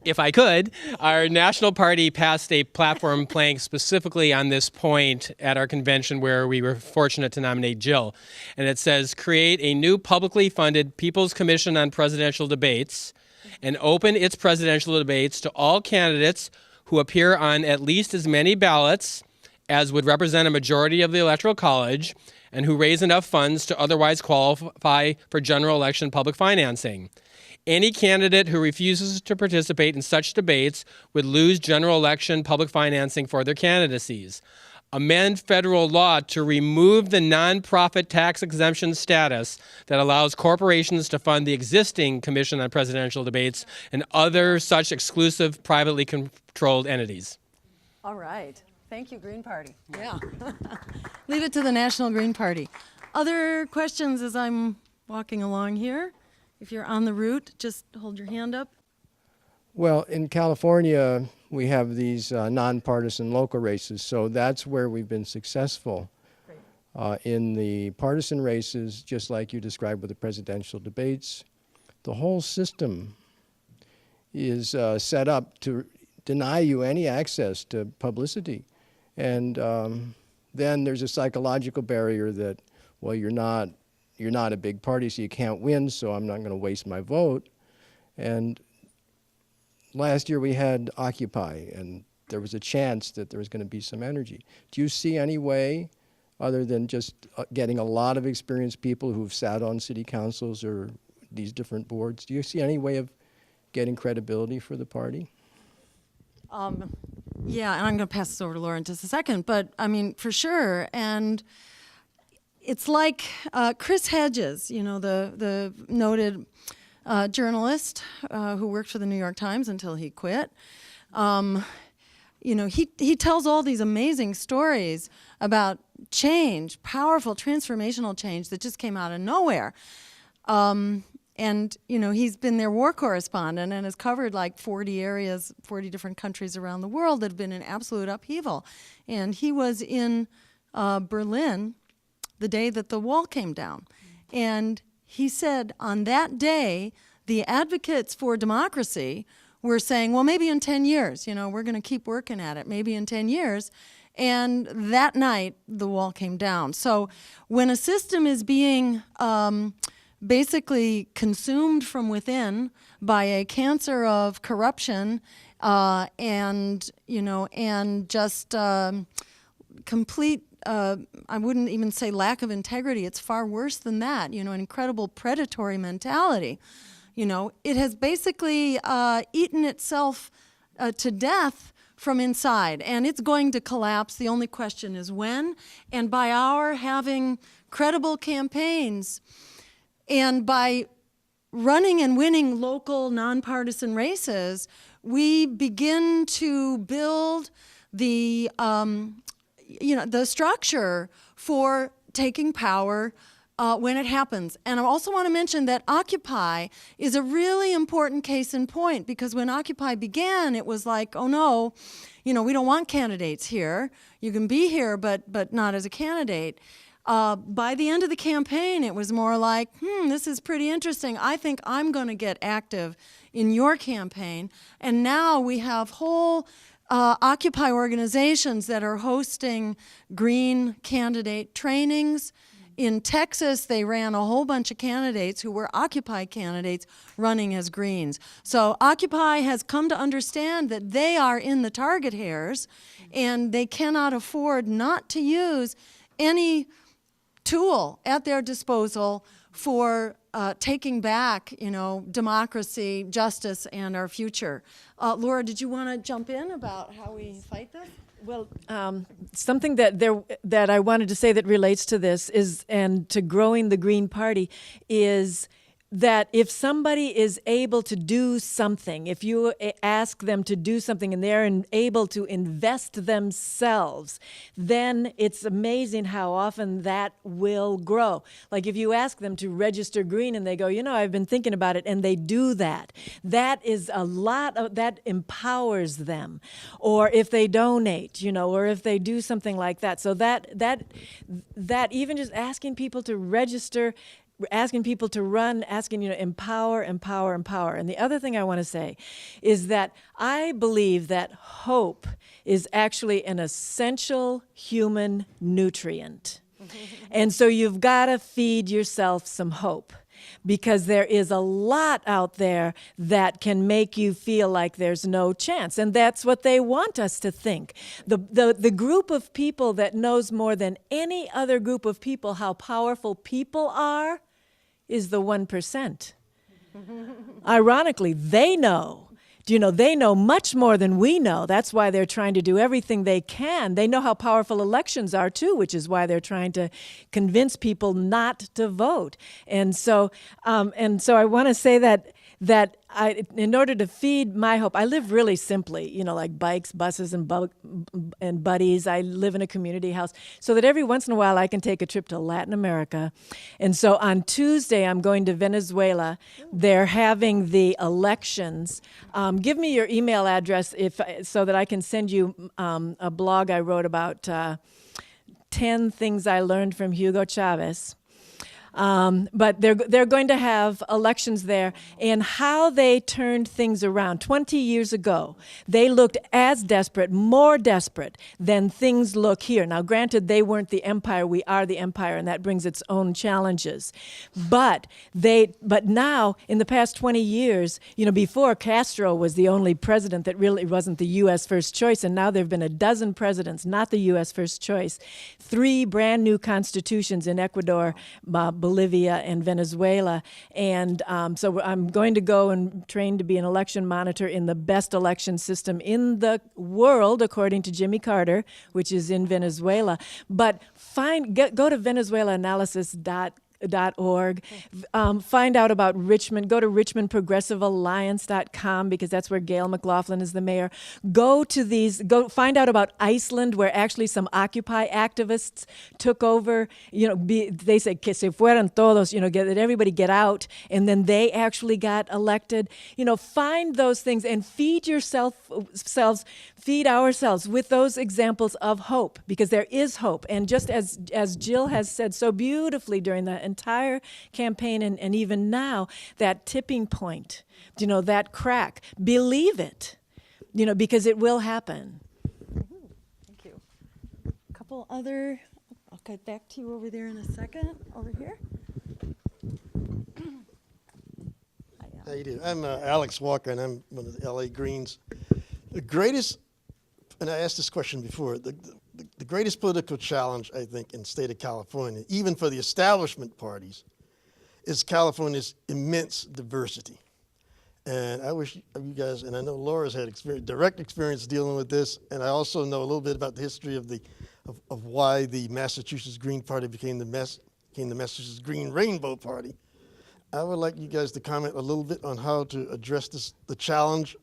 if I could, our national party passed a platform playing specifically on this point at our convention where we were fortunate to nominate Jill. And it says, create a new publicly funded People's Commission on Presidential Debates and open its presidential debates to all candidates who appear on at least as many ballots as would represent a majority of the Electoral College and who raise enough funds to otherwise qualify for general election public financing. Any candidate who refuses to participate in such debates would lose general election public financing for their candidacies. Amend federal law to remove the nonprofit tax exemption status that allows corporations to fund the existing Commission on Presidential Debates and other such exclusive privately controlled entities. All right. Thank you, Green Party. Yeah. Leave it to the National Green Party. Other questions as I'm walking along here? If you're on the route, just hold your hand up. Well, in California, we have these nonpartisan local races, so that's where we've been successful. In the partisan races, just like you described with the presidential debates, the whole system is set up to deny you any access to publicity. And then there's a psychological barrier that, well, you're not a big party, so you can't win, so I'm not going to waste my vote. And last year we had Occupy, and there was a chance that there was going to be some energy. Do you see any way, other than just getting a lot of experienced people who've sat on city councils or these different boards, do you see any way of getting credibility for the party? Yeah, and I'm going to pass this over to Laura in just a second, but I mean, for sure. And it's like Chris Hedges, you know, the noted journalist who worked for the New York Times until he quit. You know, he tells all these amazing stories about change, powerful transformational change that just came out of nowhere. And, you know, he's been their war correspondent and has covered like 40 areas, 40 different countries around the world that have been in absolute upheaval. And he was in Berlin the day that the wall came down. And he said on that day, the advocates for democracy were saying, well, maybe in 10 years, you know, we're going to keep working at it, maybe in 10 years. And that night, the wall came down. So when a system is being basically consumed from within by a cancer of corruption and, you know, and just complete, I wouldn't even say lack of integrity. It's far worse than that, you know, an incredible predatory mentality. You know, it has basically eaten itself to death from inside, and it's going to collapse. The only question is when. And by our having credible campaigns and by running and winning local nonpartisan races, we begin to build the you know, the structure for taking power when it happens. And I also want to mention that Occupy is a really important case in point, because when Occupy began, it was like, oh no, you know, we don't want candidates here. You can be here, but not as a candidate. By the end of the campaign, it was more like, this is pretty interesting. I think I'm going to get active in your campaign. And now we have whole Occupy organizations that are hosting green candidate trainings. In Texas, they ran a whole bunch of candidates who were Occupy candidates running as Greens. So Occupy has come to understand that they are in the target hairs, and they cannot afford not to use any tool at their disposal for taking back, you know, democracy, justice, and our future. Laura, did you want to jump in about how we fight this? Well, something that I wanted to say that relates to this is, and to growing the Green Party, is that if somebody is able to do something, if you ask them to do something and they're able to invest themselves, then it's amazing how often that will grow. Like if you ask them to register green and they go, you know, I've been thinking about it, and they do that, that is a lot of, that empowers them. Or if they donate, you know, or if they do something like that. So that even just asking people to register asking people to run, asking, empower, empower, empower. And the other thing I want to say is that I believe that hope is actually an essential human nutrient. And so you've got to feed yourself some hope, because there is a lot out there that can make you feel like there's no chance. And that's what they want us to think. The group of people that knows more than any other group of people how powerful people are is the 1%. Ironically, they know. They know much more than we know. That's why they're trying to do everything they can. They know how powerful elections are too, which is why they're trying to convince people not to vote. And so I want to say that in order to feed my hope, I live really simply, like bikes, buses, and buddies. I live in a community house so that every once in a while I can take a trip to Latin America. And so on Tuesday, I'm going to Venezuela. They're having the elections. Give me your email address so that I can send you a blog I wrote about 10 things I learned from Hugo Chavez. But they're going to have elections there, and how they turned things around. 20 years ago, they looked as desperate, more desperate than things look here. Now, granted, they weren't the empire. We are the empire, and that brings its own challenges. But now, in the past 20 years, before Castro was the only president that really wasn't the U.S. first choice, and now there have been a dozen presidents, not the U.S. first choice, 3 brand new constitutions in Ecuador, Bolivia, and Venezuela. And so I'm going to go and train to be an election monitor in the best election system in the world, according to Jimmy Carter, which is in Venezuela. But go to VenezuelaAnalysis.org. Find out about Richmond. Go to RichmondProgressiveAlliance.com, because that's where Gail McLaughlin is the mayor. Go find out about Iceland, where actually some Occupy activists took over. They said, que se fueran todos, that everybody get out, and then they actually got elected. Find those things and feed ourselves with those examples of hope, because there is hope. And just as Jill has said so beautifully during the entire campaign and even now, that tipping point, that crack, believe it, because it will happen. Thank you. A couple other, I'll get back to you over there in a second, over here. How you doing? I'm Alex Walker, and I'm one of the LA Greens. The greatest, and I asked this question before, the greatest political challenge, I think, in the state of California, even for the establishment parties, is California's immense diversity. And I wish you guys, and I know Laura's had direct experience dealing with this, and I also know a little bit about the history of why the Massachusetts Green Party became the Massachusetts Green Rainbow Party. I would like you guys to comment a little bit on how to address the challenge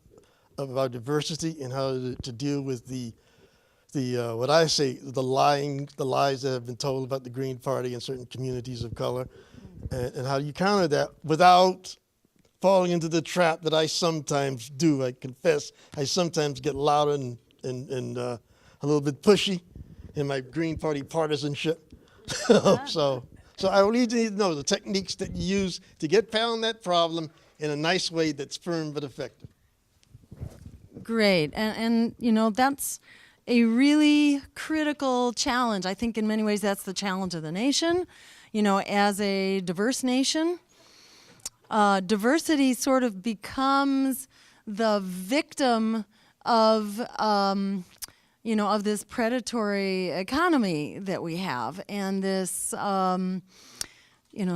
of our diversity, and how to deal with the what I say, the lies that have been told about the Green Party in certain communities of color, and how you counter that without falling into the trap that I sometimes do. I confess, I sometimes get loud and a little bit pushy in my Green Party partisanship. So I need to know the techniques that you use to get past that problem in a nice way that's firm but effective. Great. And that's a really critical challenge. I think in many ways that's the challenge of the nation. As a diverse nation, diversity sort of becomes the victim of, of this predatory economy that we have, and this,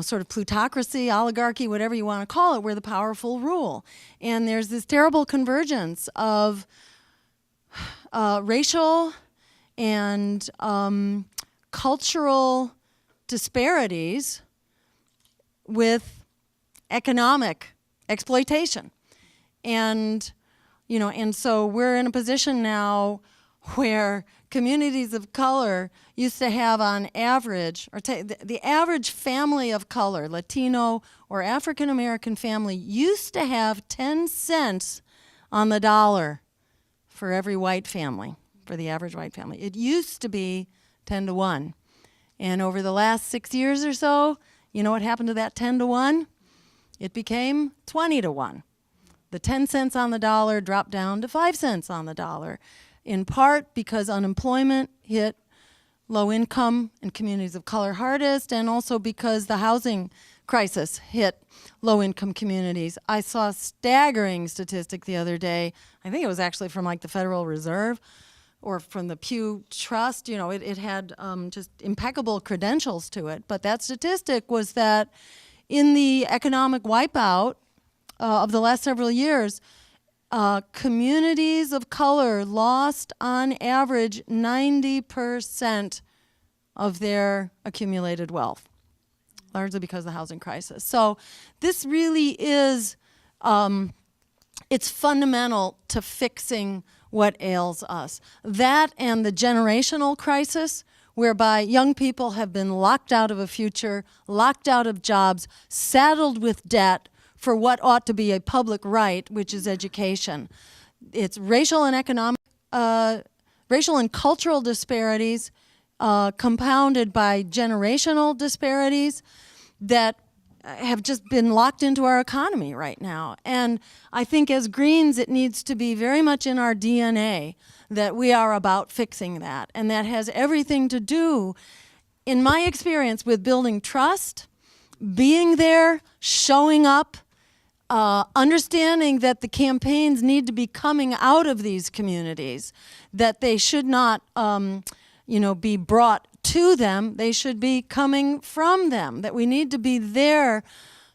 sort of plutocracy, oligarchy, whatever you want to call it, where the powerful rule. And there's this terrible convergence of racial and cultural disparities with economic exploitation. And so we're in a position now where communities of color used to have on average, or the average family of color, Latino or African American family, used to have 10 cents on the dollar for every white family, for the average white family. It used to be 10 to 1. And over the last 6 years or so, You know what happened to that 10 to 1? It became 20 to 1. The 10 cents on the dollar dropped down to 5 cents on the dollar, in part because unemployment hit low income and communities of color hardest, and also because the housing crisis hit low income communities. I saw a staggering statistic the other day. I think it was actually from like the Federal Reserve or from the Pew Trust. You know, it had just impeccable credentials to it. But that statistic was that in the economic wipeout of the last several years, communities of color lost on average 90% of their accumulated wealth, largely because of the housing crisis. So this really is, it's fundamental to fixing what ails us. That and the generational crisis, whereby young people have been locked out of a future, locked out of jobs, saddled with debt for what ought to be a public right, which is education. It's racial and economic, racial and cultural disparities compounded by generational disparities that have just been locked into our economy right now. And I think as Greens, it needs to be very much in our DNA that we are about fixing that. And that has everything to do, in my experience, with building trust, being there, showing up, understanding that the campaigns need to be coming out of these communities, that they should not be brought to them, they should be coming from them, that we need to be there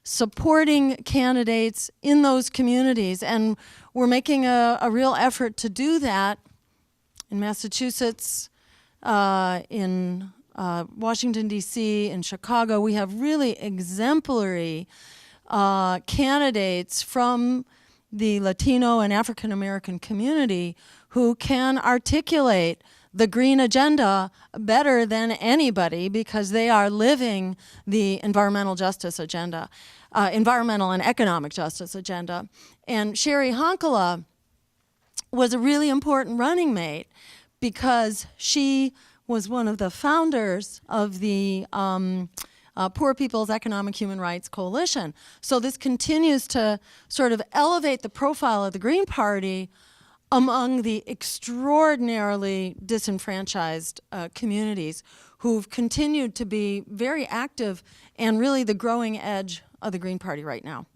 supporting candidates in those communities. And we're making a real effort to do that in Massachusetts, in Washington, D.C., in Chicago. We have really exemplary candidates from the Latino and African American community who can articulate the green agenda better than anybody because they are living the environmental justice agenda, environmental and economic justice agenda. And Sherry Honkala was a really important running mate because she was one of the founders of the Poor People's Economic Human Rights Coalition. So this continues to sort of elevate the profile of the Green Party among the extraordinarily disenfranchised communities who've continued to be very active and really the growing edge of the Green Party right now.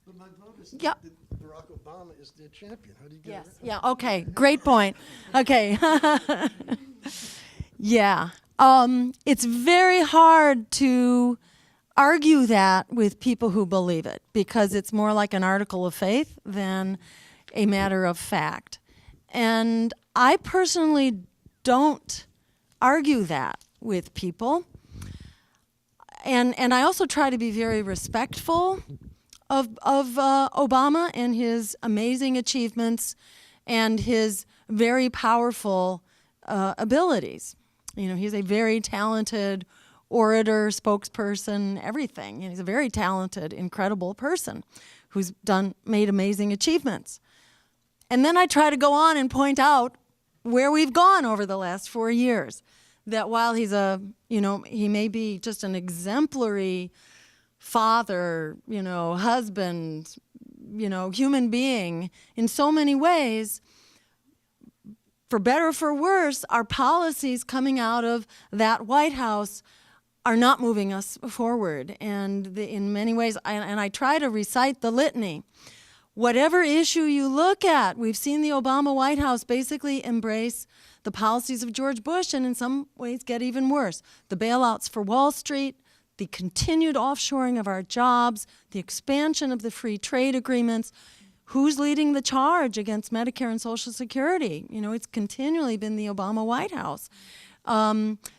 But my vote is Yep. that Barack Obama is their champion. How do you get Yes. around? Yeah. Okay. Great point. Okay. Yeah. It's very hard to argue that with people who believe it because it's more like an article of faith than a matter of fact. And I personally don't argue that with people. And I also try to be very respectful of Obama and his amazing achievements and his very powerful abilities. You know, he's a very talented orator, spokesperson, everything. And he's a very talented, incredible person who's made amazing achievements. And then I try to go on and point out where we've gone over the last 4 years. That while he's he may be just an exemplary father, husband, human being in so many ways, for better or for worse, our policies coming out of that White House are not moving us forward. And in many ways, I try to recite the litany. Whatever issue you look at, we've seen the Obama White House basically embrace the policies of George Bush and in some ways get even worse. The bailouts for Wall Street, the continued offshoring of our jobs, the expansion of the free trade agreements. Who's leading the charge against Medicare and Social Security? It's continually been the Obama White House.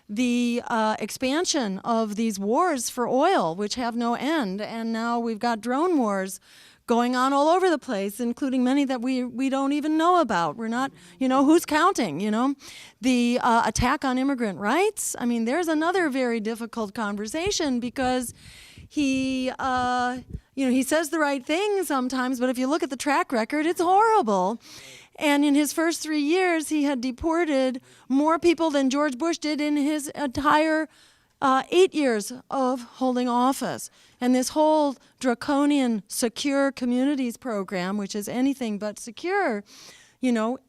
The expansion of these wars for oil, which have no end, and now we've got drone wars going on all over the place, including many that we don't even know about. We're not, who's counting, The attack on immigrant rights, there's another very difficult conversation because he says the right thing sometimes, but if you look at the track record, it's horrible. And in his first 3 years, he had deported more people than George Bush did in his entire 8 years of holding office. And this whole draconian secure communities program, which is anything but secure,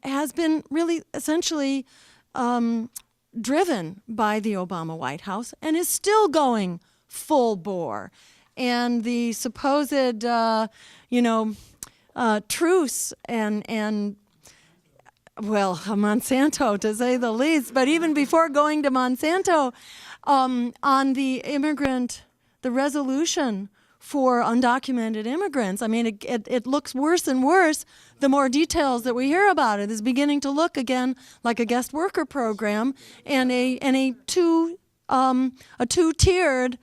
has been really essentially driven by the Obama White House and is still going full bore. And the supposed, truce and Monsanto, to say the least. But even before going to Monsanto, on the immigrant, the resolution for undocumented immigrants, I mean, it looks worse and worse the more details that we hear about it. It's beginning to look again like a guest worker program and a two-tiered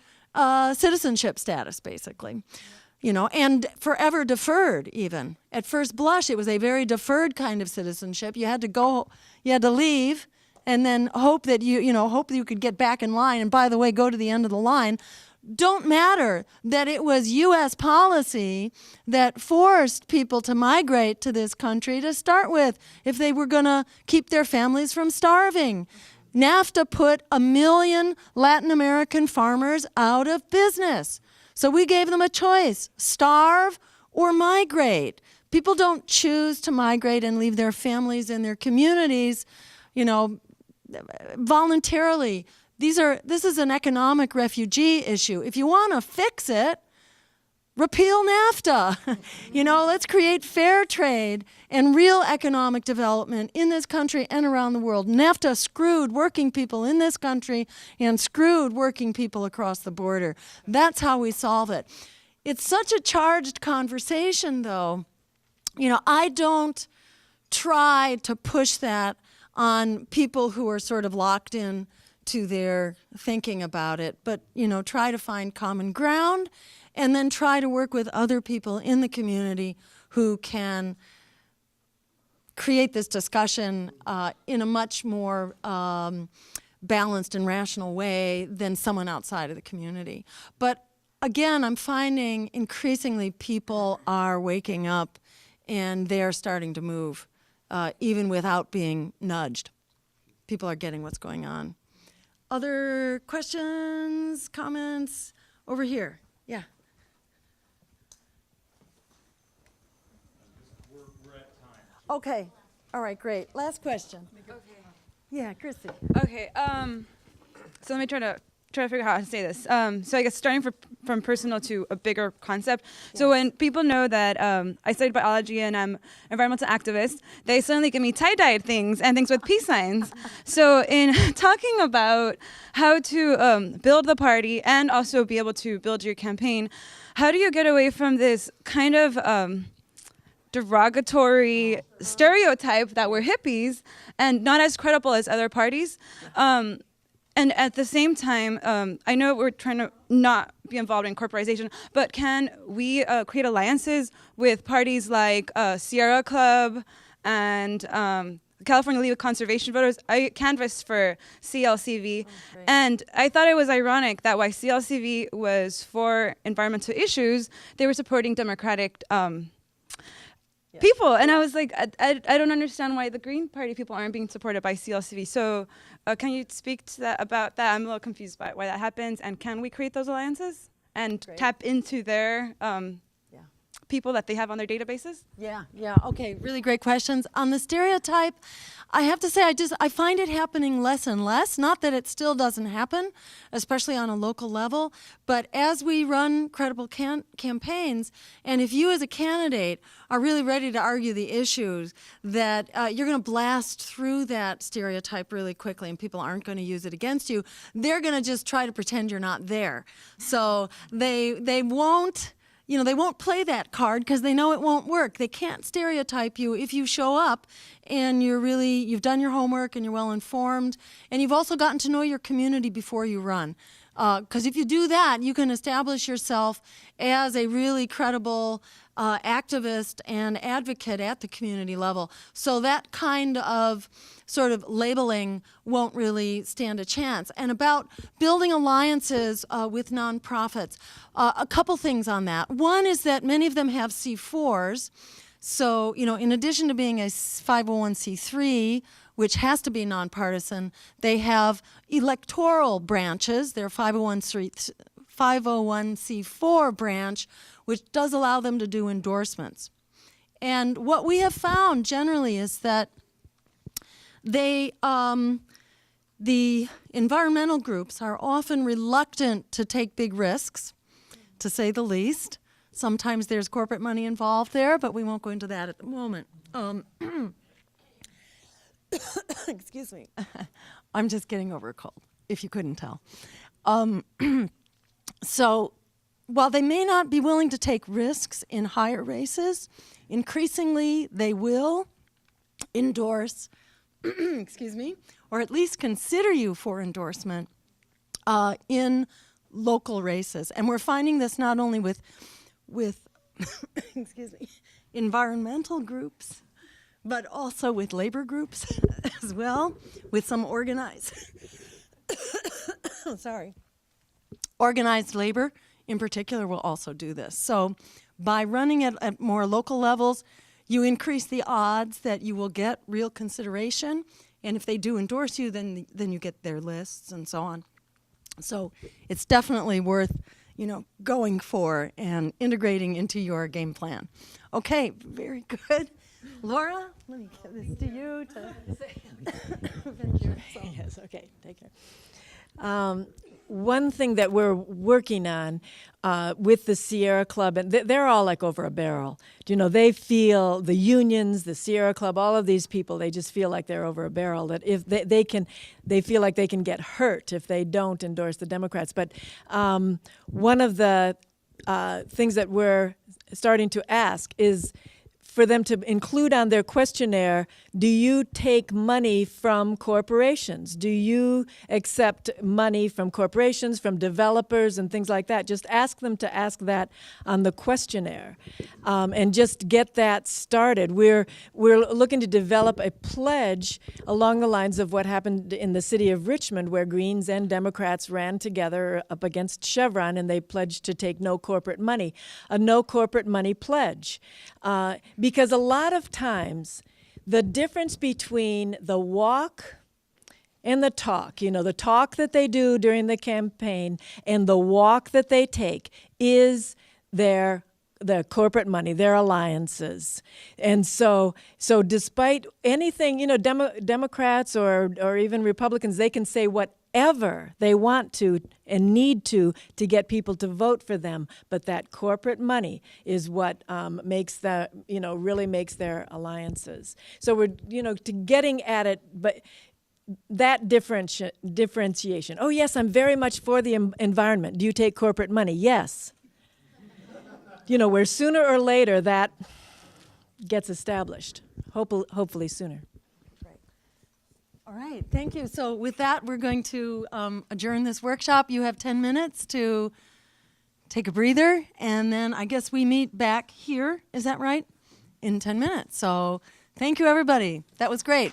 citizenship status, basically. And forever deferred even. At first blush, it was a very deferred kind of citizenship. You had to leave, and then hope that you could get back in line. And by the way, go to the end of the line. Don't matter that it was U.S. policy that forced people to migrate to this country to start with if they were going to keep their families from starving. NAFTA put 1 million Latin American farmers out of business. So we gave them a choice, starve or migrate. People don't choose to migrate and leave their families and their communities, voluntarily. This is an economic refugee issue. If you want to fix it, repeal NAFTA. Let's create fair trade and real economic development in this country and around the world. NAFTA screwed working people in this country and screwed working people across the border. That's how we solve it. It's such a charged conversation, though. I don't try to push that on people who are sort of locked in to their thinking about it, but, try to find common ground and then try to work with other people in the community who can create this discussion in a much more balanced and rational way than someone outside of the community. But again, I'm finding increasingly people are waking up and they're starting to move, even without being nudged. People are getting what's going on. Other questions, comments? Over here. Yeah. We're at time. Okay. All right, great. Last question. Okay. Yeah, Christy. Okay. So let me try to figure out how to say this. So I guess starting from personal to a bigger concept. Yes. So when people know that I studied biology and I'm an environmental activist, they suddenly give me tie-dyed things and things with peace signs. So in talking about how to build the party and also be able to build your campaign, how do you get away from this kind of derogatory stereotype that we're hippies and not as credible as other parties? And at the same time, I know we're trying to not be involved in corporatization, but can we create alliances with parties like Sierra Club and California League of Conservation Voters? I canvassed for CLCV, and I thought it was ironic that while CLCV was for environmental issues, they were supporting Democratic people. And I was like, I don't understand why the Green Party people aren't being supported by CLCV. So can you speak to that about that? I'm a little confused by why that happens. And can we create those alliances and tap into their people that they have on their databases? Yeah. Okay, really great questions. On the stereotype, I have to say I find it happening less and less. Not that it still doesn't happen, especially on a local level, but as we run credible campaigns, and if you as a candidate are really ready to argue the issues, that you're going to blast through that stereotype really quickly and people aren't going to use it against you. They're going to just try to pretend you're not there. So they won't play that card because they know it won't work. They can't stereotype you if you show up and you've done your homework and you're well informed and you've also gotten to know your community before you run. Because if you do that, you can establish yourself as a really credible activist and advocate at the community level. So that kind of sort of labeling won't really stand a chance. And about building alliances with nonprofits, a couple things on that. One is that many of them have C4s. So, in addition to being a 501c3, which has to be nonpartisan, they have electoral branches. Their 501c4 branch, which does allow them to do endorsements. And what we have found generally is that the environmental groups are often reluctant to take big risks, to say the least. Sometimes there's corporate money involved there, but we won't go into that at the moment. Excuse me. I'm just getting over a cold, if you couldn't tell. So while they may not be willing to take risks in higher races, increasingly they will endorse, excuse me, or at least consider you for endorsement in local races. And we're finding this not only with excuse me, environmental groups, but also with labor groups as well, with some organized, organized labor in particular will also do this. So by running it at more local levels, you increase the odds that you will get real consideration. And if they do endorse you, then you get their lists and so on. So it's definitely worth, going for and integrating into your game plan. Okay, very good. Laura, let me give this to you to Yes, okay, take care. One thing that we're working on with the Sierra Club, and they're all like over a barrel. They feel, the unions, the Sierra Club, all of these people, they just feel like they're over a barrel, that if they feel like they can get hurt if they don't endorse the Democrats. But one of the things that we're starting to ask is for them to include on their questionnaire, do you take money from corporations? Do you accept money from corporations, from developers, and things like that? Just ask them to ask that on the questionnaire, and just get that started. We're looking to develop a pledge along the lines of what happened in the city of Richmond, where Greens and Democrats ran together up against Chevron, and they pledged to take no corporate money, a no corporate money pledge. Because a lot of times, the difference between the walk and the talk, the talk that they do during the campaign and the walk that they take is the corporate money, their alliances. And so despite anything, Democrats or even Republicans, they can say whatever they want to and need to get people to vote for them, but that corporate money is what really makes their alliances. So we're getting at it, but that differentiation. Oh yes, I'm very much for the environment. Do you take corporate money? Yes. Where sooner or later that gets established. Hopefully sooner. All right, thank you. So with that, we're going to adjourn this workshop. You have 10 minutes to take a breather, and then I guess we meet back here, is that right? In 10 minutes. So thank you, everybody. That was great.